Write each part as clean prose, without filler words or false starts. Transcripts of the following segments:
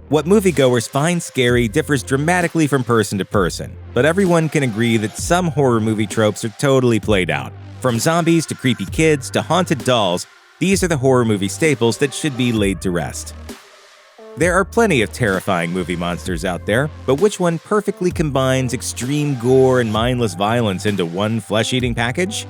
What moviegoers find scary differs dramatically from person to person, but everyone can agree that some horror movie tropes are totally played out. From zombies to creepy kids to haunted dolls, these are the horror movie staples that should be laid to rest. There are plenty of terrifying movie monsters out there, but which one perfectly combines extreme gore and mindless violence into one flesh-eating package?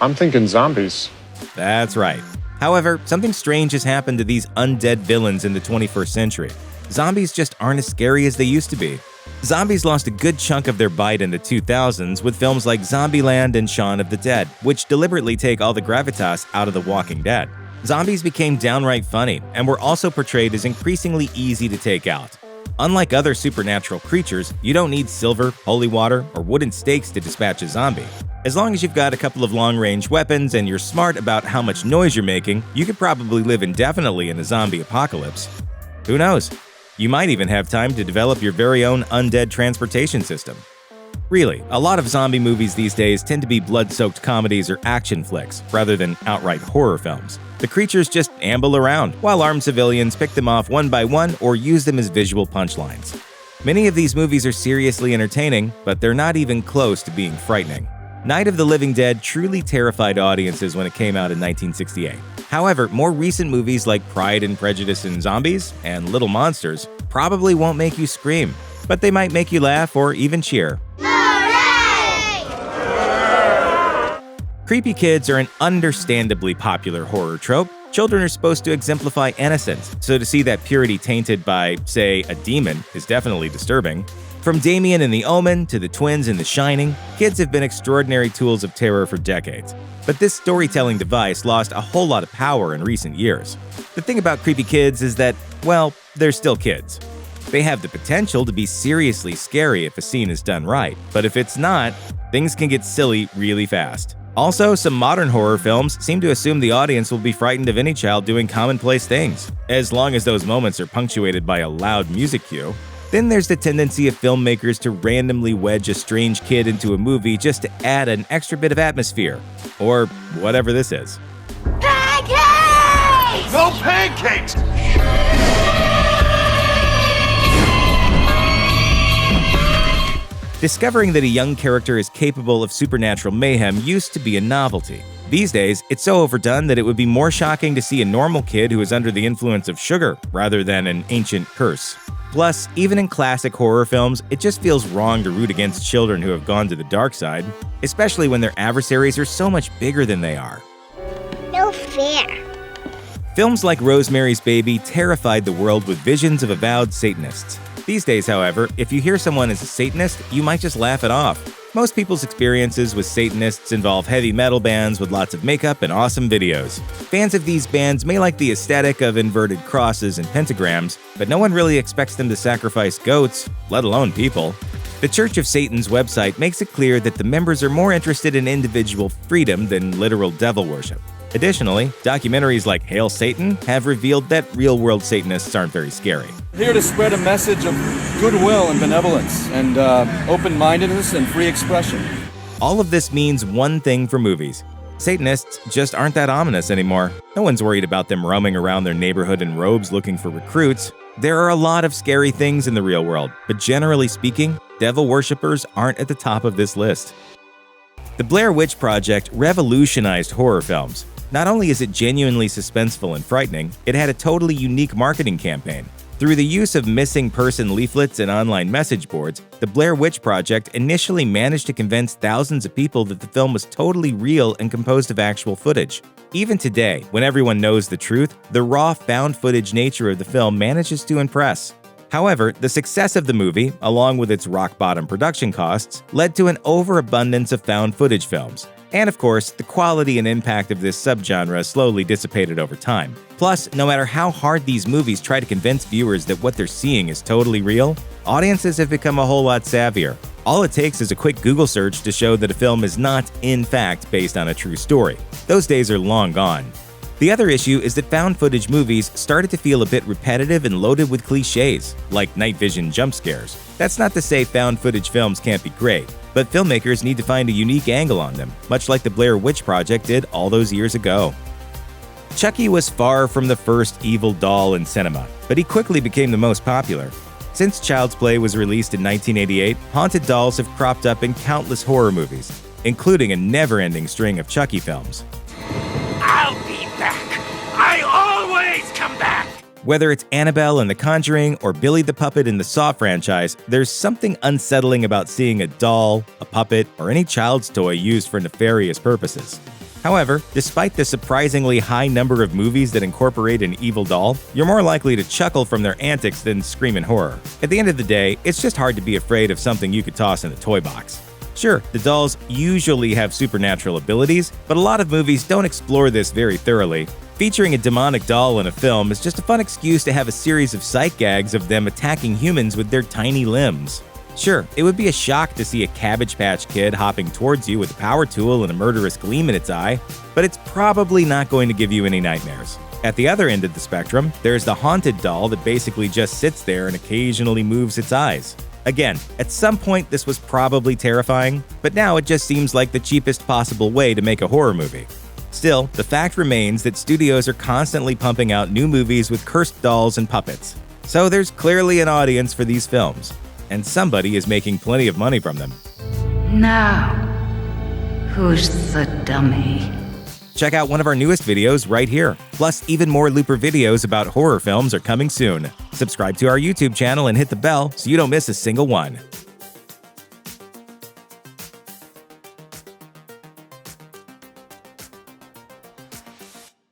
I'm thinking zombies. That's right. However, something strange has happened to these undead villains in the 21st century. Zombies just aren't as scary as they used to be. Zombies lost a good chunk of their bite in the 2000s with films like Zombieland and Shaun of the Dead, which deliberately take all the gravitas out of The Walking Dead. Zombies became downright funny and were also portrayed as increasingly easy to take out. Unlike other supernatural creatures, you don't need silver, holy water, or wooden stakes to dispatch a zombie. As long as you've got a couple of long-range weapons and you're smart about how much noise you're making, you could probably live indefinitely in a zombie apocalypse. Who knows? You might even have time to develop your very own undead transportation system. Really, a lot of zombie movies these days tend to be blood-soaked comedies or action flicks, rather than outright horror films. The creatures just amble around, while armed civilians pick them off one by one or use them as visual punchlines. Many of these movies are seriously entertaining, but they're not even close to being frightening. Night of the Living Dead truly terrified audiences when it came out in 1968. However, more recent movies like Pride and Prejudice and Zombies and Little Monsters probably won't make you scream, but they might make you laugh or even cheer. Creepy kids are an understandably popular horror trope. Children are supposed to exemplify innocence, so to see that purity tainted by, say, a demon is definitely disturbing. From Damien in The Omen to the twins in The Shining, kids have been extraordinary tools of terror for decades. But this storytelling device lost a whole lot of power in recent years. The thing about creepy kids is that, well, they're still kids. They have the potential to be seriously scary if a scene is done right, but if it's not, things can get silly really fast. Also, some modern horror films seem to assume the audience will be frightened of any child doing commonplace things, as long as those moments are punctuated by a loud music cue. Then there's the tendency of filmmakers to randomly wedge a strange kid into a movie just to add an extra bit of atmosphere, or whatever this is. Pancakes! No pancakes! Discovering that a young character is capable of supernatural mayhem used to be a novelty. These days, it's so overdone that it would be more shocking to see a normal kid who is under the influence of sugar rather than an ancient curse. Plus, even in classic horror films, it just feels wrong to root against children who have gone to the dark side, especially when their adversaries are so much bigger than they are. No fair. Films like Rosemary's Baby terrified the world with visions of avowed Satanists. These days, however, if you hear someone is a Satanist, you might just laugh it off. Most people's experiences with Satanists involve heavy metal bands with lots of makeup and awesome videos. Fans of these bands may like the aesthetic of inverted crosses and pentagrams, but no one really expects them to sacrifice goats, let alone people. The Church of Satan's website makes it clear that the members are more interested in individual freedom than literal devil worship. Additionally, documentaries like Hail Satan have revealed that real-world Satanists aren't very scary. Here to spread a message of goodwill and benevolence and open-mindedness and free expression. All of this means one thing for movies. Satanists just aren't that ominous anymore. No one's worried about them roaming around their neighborhood in robes looking for recruits. There are a lot of scary things in the real world, but generally speaking, devil worshippers aren't at the top of this list. The Blair Witch Project revolutionized horror films. Not only is it genuinely suspenseful and frightening, it had a totally unique marketing campaign. Through the use of missing person leaflets and online message boards, the Blair Witch Project initially managed to convince thousands of people that the film was totally real and composed of actual footage. Even today, when everyone knows the truth, the raw found footage nature of the film manages to impress. However, the success of the movie, along with its rock-bottom production costs, led to an overabundance of found footage films. And of course, the quality and impact of this subgenre slowly dissipated over time. Plus, no matter how hard these movies try to convince viewers that what they're seeing is totally real, audiences have become a whole lot savvier. All it takes is a quick Google search to show that a film is not, in fact, based on a true story. Those days are long gone. The other issue is that found footage movies started to feel a bit repetitive and loaded with cliches, like night vision jump scares. That's not to say found footage films can't be great, but filmmakers need to find a unique angle on them, much like the Blair Witch Project did all those years ago. Chucky was far from the first evil doll in cinema, but he quickly became the most popular. Since Child's Play was released in 1988, haunted dolls have cropped up in countless horror movies, including a never-ending string of Chucky films. I'll be back. I always come back. Whether it's Annabelle in The Conjuring or Billy the Puppet in the Saw franchise, there's something unsettling about seeing a doll, a puppet, or any child's toy used for nefarious purposes. However, despite the surprisingly high number of movies that incorporate an evil doll, you're more likely to chuckle from their antics than scream in horror. At the end of the day, it's just hard to be afraid of something you could toss in a toy box. Sure, the dolls usually have supernatural abilities, but a lot of movies don't explore this very thoroughly. Featuring a demonic doll in a film is just a fun excuse to have a series of sight gags of them attacking humans with their tiny limbs. Sure, it would be a shock to see a Cabbage Patch Kid hopping towards you with a power tool and a murderous gleam in its eye, but it's probably not going to give you any nightmares. At the other end of the spectrum, there's the haunted doll that basically just sits there and occasionally moves its eyes. Again, at some point this was probably terrifying, but now it just seems like the cheapest possible way to make a horror movie. Still, the fact remains that studios are constantly pumping out new movies with cursed dolls and puppets. So there's clearly an audience for these films, and somebody is making plenty of money from them. Now, who's the dummy? Check out one of our newest videos right here. Plus, even more Looper videos about horror films are coming soon. Subscribe to our YouTube channel and hit the bell so you don't miss a single one.